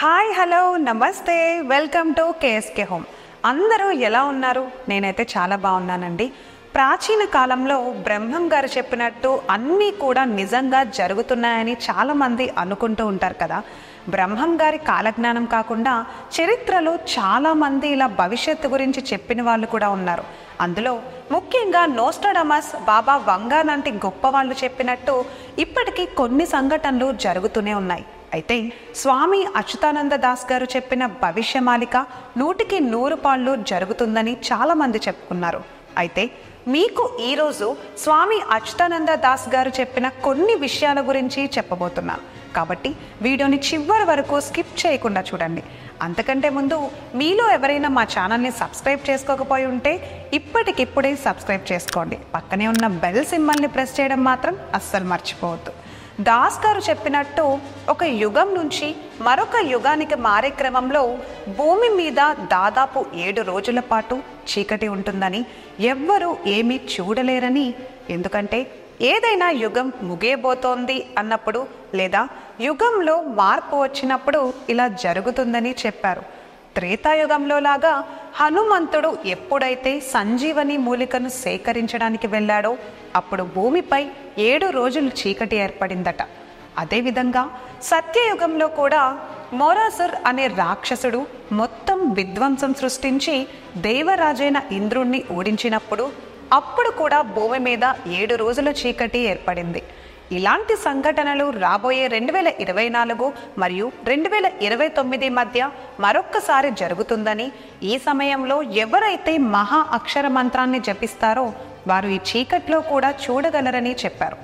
Hi hello నమస్తే welcome to KSK home. అందరూ ఎలా ఉన్నారు? నేనైతే చాలా బాగున్నానండి. ప్రాచీన కాలంలో బ్రహ్మం గారు చెప్పినట్టు అన్నీ కూడా నిజంగా జరుగుతున్నాయని చాలామంది అనుకుంటూ ఉంటారు కదా. బ్రహ్మం గారి కాలజ్ఞానం కాకుండా చరిత్రలో చాలామంది ఇలా భవిష్యత్తు గురించి చెప్పిన వాళ్ళు కూడా ఉన్నారు. అందులో ముఖ్యంగా నోస్ట్రాడమస్, బాబా వంగా లాంటి గొప్ప వాళ్ళు చెప్పినట్టు ఇప్పటికీ కొన్ని సంఘటనలు జరుగుతూనే ఉన్నాయి. అయితే స్వామి అచ్యుతానంద దాస్ గారు చెప్పిన భవిష్యమాలిక 100కి 100 పాళ్ళు జరుగుతుందని చాలామంది చెప్పుకున్నారు. అయితే మీకు ఈరోజు స్వామి అచ్యుతానంద దాస్ గారు చెప్పిన కొన్ని విషయాల గురించి చెప్పబోతున్నాను. కాబట్టి వీడియోని చివరి వరకు స్కిప్ చేయకుండా చూడండి. అంతకంటే ముందు మీలో ఎవరైనా మా ఛానల్ని సబ్స్క్రైబ్ చేసుకోకపోయి ఉంటే ఇప్పటికిప్పుడే సబ్స్క్రైబ్ చేసుకోండి. పక్కనే ఉన్న బెల్ సింబల్ని ప్రెస్ చేయడం మాత్రం అస్సలు మర్చిపోవద్దు. దాస్ గారు చెప్పినట్టు ఒక యుగం నుంచి మరొక యుగానికి మారే క్రమంలో భూమి మీద దాదాపు 7 రోజుల పాటు చీకటి ఉంటుందని, ఎవ్వరూ ఏమీ చూడలేరని, ఎందుకంటే ఏదైనా యుగం ముగియబోతోంది అన్నప్పుడు లేదా యుగంలో మార్పు వచ్చినప్పుడు ఇలా జరుగుతుందని చెప్పారు. త్రేతాయుగంలో లాగా హనుమంతుడు ఎప్పుడైతే సంజీవని మూలికను సేకరించడానికి వెళ్ళాడో అప్పుడు భూమిపై 7 రోజులు చీకటి ఏర్పడిందట. అదేవిధంగా సత్యయుగంలో కూడా మొరాసుర్ అనే రాక్షసుడు మొత్తం విధ్వంసం సృష్టించి దేవరాజైన ఇంద్రుణ్ణి ఓడించినప్పుడు అప్పుడు కూడా భూమి మీద 7 రోజుల చీకటి ఏర్పడింది. ఇలాంటి సంఘటనలు రాబోయే 2024 మరియు 2029 మధ్య మరొక్కసారి జరుగుతుందని, ఈ సమయంలో ఎవరైతే మహా అక్షర మంత్రాన్ని జపిస్తారో వారు ఈ చీకట్లో కూడా చూడగలరని చెప్పారు.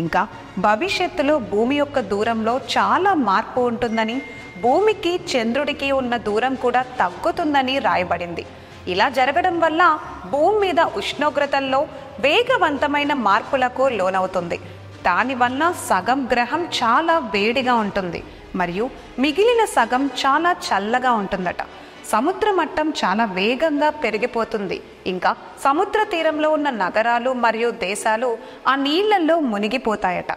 ఇంకా భవిష్యత్తులో భూమి యొక్క దూరంలో చాలా మార్పు ఉంటుందని, భూమికి చంద్రుడికి ఉన్న దూరం కూడా తగ్గుతుందని రాయబడింది. ఇలా జరగడం వల్ల భూమి మీద ఉష్ణోగ్రతల్లో వేగవంతమైన మార్పులకు లోనవుతుంది. దానివల్ల సగం గ్రహం చాలా వేడిగా ఉంటుంది మరియు మిగిలిన సగం చాలా చల్లగా ఉంటుందట. సముద్ర మట్టం చాలా వేగంగా పెరిగిపోతుంది. ఇంకా సముద్ర తీరంలో ఉన్న నగరాలు మరియు దేశాలు ఆ నీళ్లలో మునిగిపోతాయట.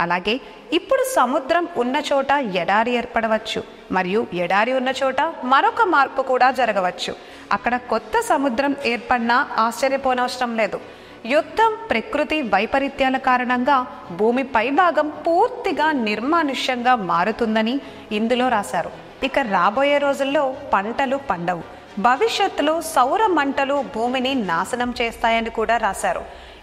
అలాగే ఇప్పుడు సముద్రం ఉన్న చోట ఎడారి ఏర్పడవచ్చు మరియు ఎడారి ఉన్న చోట మరొక మార్పు కూడా జరగవచ్చు. అక్కడ కొత్త సముద్రం ఏర్పడినా ఆశ్చర్యపోనవసరం లేదు. యుద్ధం, ప్రకృతి వైపరీత్యాల కారణంగా భూమి పైభాగం పూర్తిగా నిర్మానుష్యంగా మారుతుందని ఇందులో రాశారు. ఇక రాబోయే రోజుల్లో పంటలు పండవు. భవిష్యత్తులో సౌర మంటలు భూమిని నాశనం చేస్తాయని కూడా రాశారు.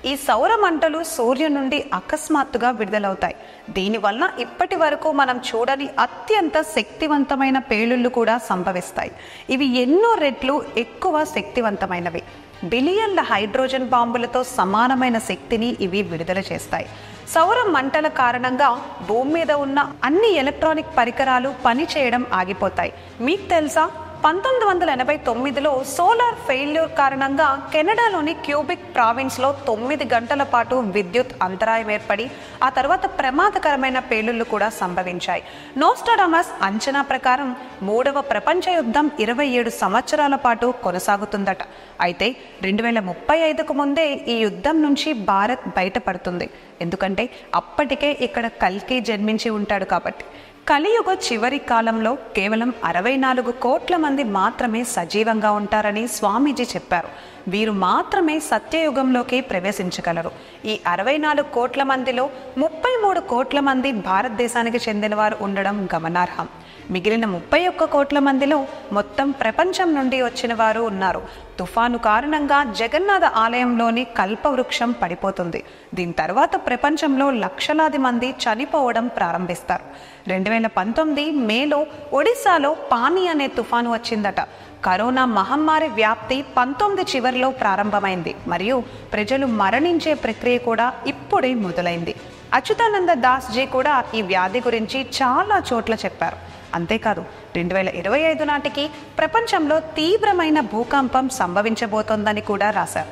ఈ సౌర మంటలు సూర్యుని నుండి అకస్మాత్తుగా విడుదలవుతాయి. దీనివల్ల ఇప్పటి వరకు మనం చూడని అత్యంత శక్తివంతమైన పేలుళ్ళు కూడా సంభవిస్తాయి. ఇవి ఎన్నో రెట్లు ఎక్కువ శక్తివంతమైనవి. బిలియన్ల హైడ్రోజన్ బాంబులతో సమానమైన శక్తిని ఇవి విడుదల చేస్తాయి. సౌర మంటల కారణంగా భూమి మీద ఉన్న అన్ని ఎలక్ట్రానిక్ పరికరాలు పనిచేయడం ఆగిపోతాయి. మీకు తెలుసా, 1989లో సోలార్ ఫెయిల్యూర్ కారణంగా కెనడాలోని క్యూబిక్ ప్రావిన్స్లో 9 గంటల పాటు విద్యుత్ అంతరాయం ఏర్పడి ఆ తర్వాత ప్రమాదకరమైన పేలుళ్లు కూడా సంభవించాయి. నోస్ట్రాడమస్ అంచనా ప్రకారం 3వ ప్రపంచ యుద్ధం 27 సంవత్సరాల పాటు కొనసాగుతుందట. అయితే 2035కు ముందే ఈ యుద్ధం నుంచి భారత్ బయటపడుతుంది. ఎందుకంటే అప్పటికే ఇక్కడ కల్కి జన్మించి ఉంటాడు కాబట్టి. కలియుగ చివరి కాలంలో కేవలం 64 కోట్ల మంది మాత్రమే సజీవంగా ఉంటారని స్వామీజీ చెప్పారు. వీరు మాత్రమే సత్యయుగంలోకి ప్రవేశించగలరు. ఈ 64 కోట్ల మందిలో 33 కోట్ల మంది భారతదేశానికి చెందిన వారు ఉండడం గమనార్హం. మిగిలిన 31 కోట్ల మందిలో మొత్తం ప్రపంచం నుండి వచ్చిన వారు ఉన్నారు. తుఫాను కారణంగా జగన్నాథ ఆలయంలోని కల్పవృక్షం పడిపోతుంది. దీని తర్వాత ప్రపంచంలో లక్షలాది మంది చనిపోవడం ప్రారంభిస్తారు. 2019 మేలో ఒడిశాలో పాని అనే తుఫాను వచ్చిందట. కరోనా మహమ్మారి వ్యాప్తి 19 చివరిలో ప్రారంభమైంది మరియు ప్రజలు మరణించే ప్రక్రియ కూడా ఇప్పుడే మొదలైంది. అచ్యుతానంద దాస్ జీ కూడా ఈ వ్యాధి గురించి చాలా చోట్ల చెప్పారు. అంతేకాదు 2025 నాటికి ప్రపంచంలో తీవ్రమైన భూకంపం సంభవించబోతోందని కూడా రాశారు.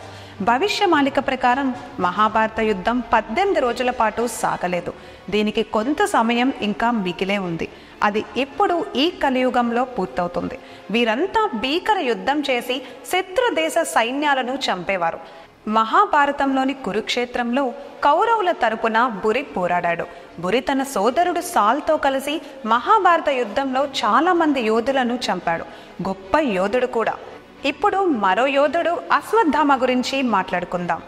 భవిష్యమాలిక ప్రకారం మహాభారత యుద్ధం 18 రోజుల పాటు సాగలేదు. దీనికి కొంత సమయం ఇంకా మిగిలే ఉంది. అది ఇప్పుడు ఈ కలియుగంలో పూర్తవుతుంది. వీరంతా భీకర యుద్ధం చేసి శత్రు దేశ సైన్యాలను చంపేవారు. మహాభారతంలోని కురుక్షేత్రంలో కౌరవుల తరపున బురి పోరాడాడు. బురి తన సోదరుడు సాల్తో కలిసి మహాభారత యుద్ధంలో చాలా మంది యోధులను చంపాడు. గొప్ప యోధుడు కూడా. ఇప్పుడు మరో యోధుడు అశ్వత్థామ గురించి మాట్లాడుకుందాం.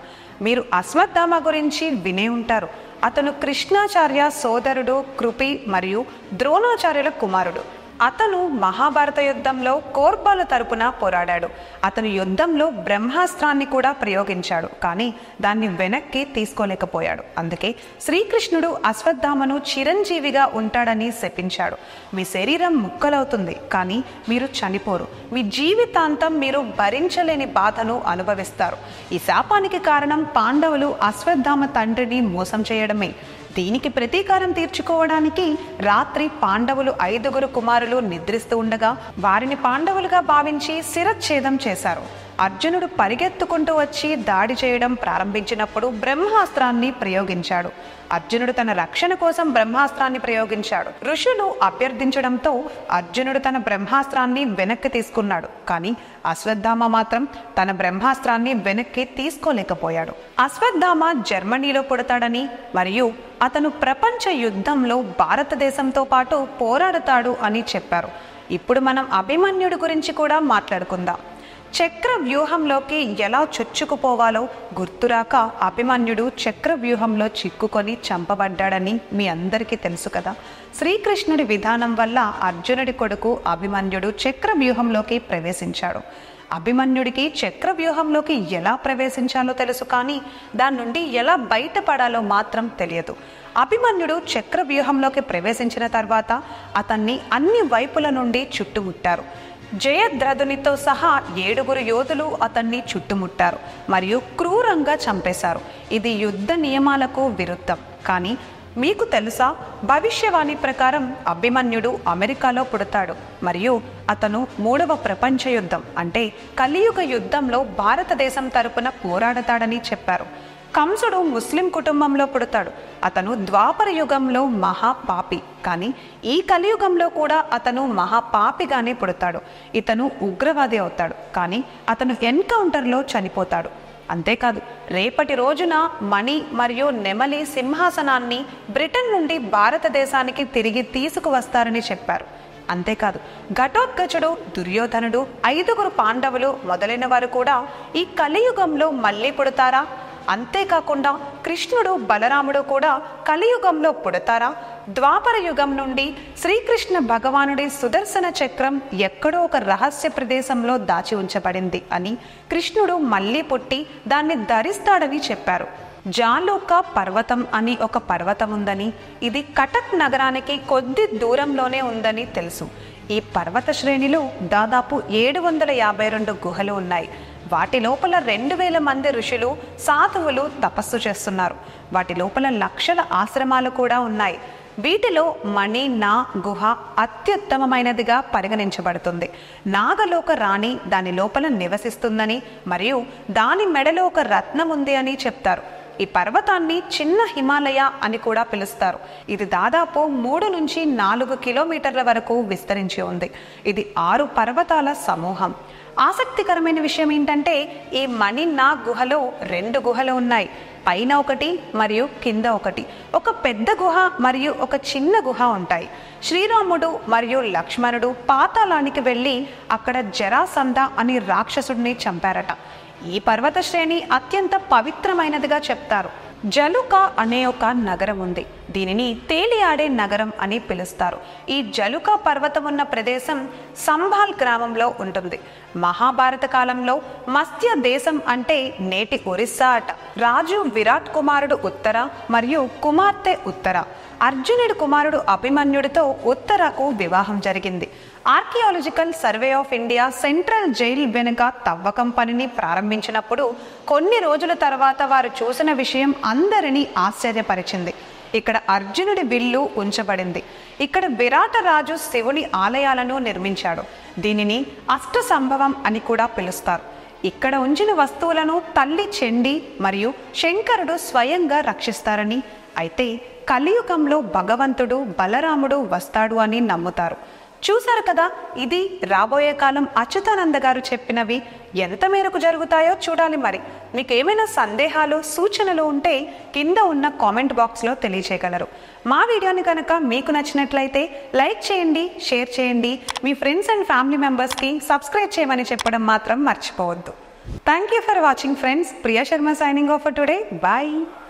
మీరు అశ్వత్థామ గురించి వినే ఉంటారు. అతను కృష్ణాచార్య సోదరుడు, కృపి మరియు ద్రోణాచార్యుల కుమారుడు. అతను మహాభారత యుద్ధంలో కౌరవుల తరపున పోరాడాడు. అతను యుద్ధంలో బ్రహ్మాస్త్రాన్ని కూడా ప్రయోగించాడు, కానీ దాన్ని వెనక్కి తీసుకోలేకపోయాడు. అందుకే శ్రీకృష్ణుడు అశ్వత్థామను చిరంజీవిగా ఉంటాడని శపించాడు. మీ శరీరం ముక్కలవుతుంది, కానీ మీరు చనిపోరు. మీ జీవితాంతం మీరు భరించలేని బాధను అనుభవిస్తారు. ఈ శాపానికి కారణం పాండవులు అశ్వత్థామ తండ్రిని మోసం చేయడమే. దీనికి ప్రతీకారం తీర్చుకోవడానికి రాత్రి పాండవులు 5 కుమారులు నిద్రిస్తూ ఉండగా వారిని పాండవులుగా భావించి శిరచ్ఛేదం చేశారు. అర్జునుడు పరిగెత్తుకుంటూ వచ్చి దాడి చేయడం ప్రారంభించినప్పుడు బ్రహ్మాస్త్రాన్ని ప్రయోగించాడు. అర్జునుడు తన రక్షణ కోసం బ్రహ్మాస్త్రాన్ని ప్రయోగించాడు. ఋషులు అభ్యర్థించడంతో అర్జునుడు తన బ్రహ్మాస్త్రాన్ని వెనక్కి తీసుకున్నాడు. కానీ అశ్వత్థామ మాత్రం తన బ్రహ్మాస్త్రాన్ని వెనక్కి తీసుకోలేకపోయాడు. అశ్వత్థామ జర్మనీలో పుడతాడని మరియు అతను ప్రపంచ యుద్ధంలో భారతదేశంతో పాటు పోరాడతాడు అని చెప్పారు. ఇప్పుడు మనం అభిమన్యుడి గురించి కూడా మాట్లాడుకుందాం. చక్ర వ్యూహంలోకి ఎలా చొచ్చుకుపోవాలో గుర్తురాక అభిమన్యుడు చక్ర వ్యూహంలో చిక్కుకొని చంపబడ్డాడని మీ అందరికీ తెలుసు కదా. శ్రీకృష్ణుడి విధానం వల్ల అర్జునుడి కొడుకు అభిమన్యుడు చక్ర వ్యూహంలోకి ప్రవేశించాడు. అభిమన్యుడికి చక్ర వ్యూహంలోకి ఎలా ప్రవేశించాలో తెలుసు, కానీ దాని నుండి ఎలా బయటపడాలో మాత్రం తెలియదు. అభిమన్యుడు చక్ర వ్యూహంలోకి ప్రవేశించిన తర్వాత అతన్ని అన్ని వైపుల నుండి చుట్టుముట్టారు. జయద్రథునితో సహా 7 యోధులు అతన్ని చుట్టుముట్టారు మరియు క్రూరంగా చంపేశారు. ఇది యుద్ధ నియమాలకు విరుద్ధం. కానీ మీకు తెలుసా, భవిష్యవాణి ప్రకారం అభిమన్యుడు అమెరికాలో పుడతాడు మరియు అతను 3వ ప్రపంచ యుద్ధం అంటే కలియుగ యుద్ధంలో భారతదేశం తరపున పోరాడతాడని చెప్పారు. కంసుడు ముస్లిం కుటుంబంలో పుడతాడు. అతను ద్వాపర యుగంలో మహాపాపి, కానీ ఈ కలియుగంలో కూడా అతను మహాపాపిగానే పుడతాడు. ఇతను ఉగ్రవాది అవుతాడు, కానీ అతను ఎన్కౌంటర్లో చనిపోతాడు. అంతేకాదు, రేపటి రోజున మణి మరియు నెమలి సింహాసనాన్ని బ్రిటన్ నుండి భారతదేశానికి తిరిగి తీసుకువస్తారని చెప్పారు. అంతేకాదు, ఘటోత్కచుడు, దుర్యోధనుడు, 5 పాండవులు మొదలైన వారు కూడా ఈ కలియుగంలో మళ్ళీ పుడతారా? అంతేకాకుండా కృష్ణుడు, బలరాముడు కూడా కలియుగంలో పుడతారా? ద్వాపర యుగం నుండి శ్రీకృష్ణ భగవానుడి సుదర్శన చక్రం ఎక్కడో ఒక రహస్య ప్రదేశంలో దాచి ఉంచబడింది అని, కృష్ణుడు మళ్ళీ పుట్టి దాన్ని ధరిస్తాడని చెప్పారు. జాలోక పర్వతం అని ఒక పర్వతం ఉందని, ఇది కటక్ నగరానికి కొద్ది దూరంలోనే ఉందని తెలుసు. ఈ పర్వత శ్రేణిలో దాదాపు 752 గుహలు ఉన్నాయి. వాటి లోపల 2000 మంది ఋషులు, సాధువులు తపస్సు చేస్తున్నారు. వాటి లోపల లక్షల ఆశ్రమాలు కూడా ఉన్నాయి. వీటిలో మణి నా గుహ అత్యుత్తమమైనదిగా పరిగణించబడుతుంది. నాగలోక రాణి దాని లోపల నివసిస్తుందని మరియు దాని మెడలో ఒక రత్నం ఉంది అని చెప్తారు. ఈ పర్వతాన్ని చిన్న హిమాలయ అని కూడా పిలుస్తారు. ఇది దాదాపు 3 నుంచి 4 కిలోమీటర్ల వరకు విస్తరించి ఉంది. ఇది 6 పర్వతాల సమూహం. ఆసక్తికరమైన విషయం ఏంటంటే, ఈ మణిన్నా గుహలో 2 గుహలు ఉన్నాయి. పైన ఒకటి మరియు కింద ఒకటి. ఒక పెద్ద గుహ మరియు ఒక చిన్న గుహ ఉంటాయి. శ్రీరాముడు మరియు లక్ష్మణుడు పాతాళానికి వెళ్ళి అక్కడ జరాసంధ అని రాక్షసుడిని చంపారట. ఈ పర్వత శ్రేణి అత్యంత పవిత్రమైనదిగా చెప్తారు. జలుక అనే ఒక నగరం ఉంది. దీనిని తేలియాడే నగరం అని పిలుస్తారు. ఈ జలుక పర్వతం ఉన్న ప్రదేశం సంభాల్ గ్రామంలో ఉంటుంది. మహాభారత కాలంలో మత్స్య దేశం అంటే నేటి ఒరిస్సా అట. రాజు విరాట్ కుమారుడు ఉత్తర మరియు కుమార్తె ఉత్తర. అర్జునుడి కుమారుడు అభిమన్యుడితో ఉత్తరకు వివాహం జరిగింది. Archaeological survey of India central jail వెనుక తవ్వకం పనిని ప్రారంభించినప్పుడు కొన్ని రోజుల తర్వాత వారు చూసిన విషయం అందరినీ ఆశ్చర్యపరిచింది. ఇక్కడ అర్జునుడి విల్లు ఉంచబడింది. ఇక్కడ విరాట రాజు శివుని ఆలయాలను నిర్మించాడు. దీనిని అష్ట సంభవం అని కూడా పిలుస్తారు. ఇక్కడ ఉంచిన వస్తువులను తల్లి చండి మరియు శంకరుడు స్వయంగా రక్షిస్తారని, అయితే కలియుగంలో భగవంతుడు బలరాముడు వస్తాడు అని నమ్ముతారు. చూశారు కదా, ఇది రాబోయే కాలం అచ్యుతానంద గారు చెప్పినవి ఎంత మేరకు జరుగుతాయో చూడాలి. మరి మీకు ఏమైనా సందేహాలు సూచనలు ఉంటే కింద ఉన్న కామెంట్ బాక్స్లో తెలియచేయగలరు. మా వీడియోని కనుక మీకు నచ్చినట్లయితే లైక్ చేయండి, షేర్ చేయండి, మీ ఫ్రెండ్స్ అండ్ ఫ్యామిలీ మెంబర్స్కి సబ్స్క్రైబ్ చేయమని చెప్పడం మాత్రం మర్చిపోవద్దు. Thank you for watching, friends. Priya Sharma signing off for today. Bye.